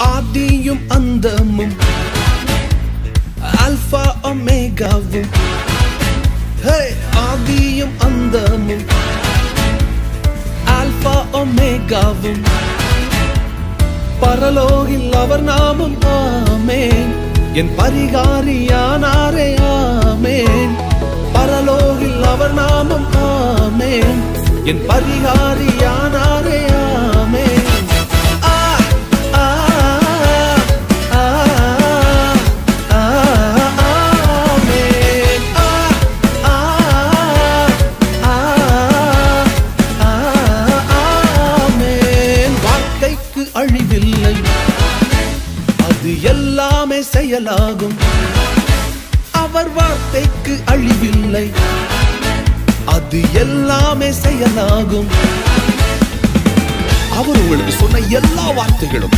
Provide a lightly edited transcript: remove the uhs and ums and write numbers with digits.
ஆதியும் அந்தமும் அல்பா ஒமேகாவும் ஆதியும் அந்தமும் அல்பா ஒமேகாவும் பரலோகில் அவர் நாமம் ஆமென் என் பரிகாரியானாரே ஆமென் பரலோகில் அவர் நாமம் ஆமென் என் பரிகாரியானாரே ஆமென் அழிவில்லை அது எல்லாமே செயலாகும் அவர் வார்த்தைக்கு அழிவில்லை அது எல்லாமே செயலாகும் அவர் உங்களுக்கு சொன்ன எல்லா வார்த்தைகளும்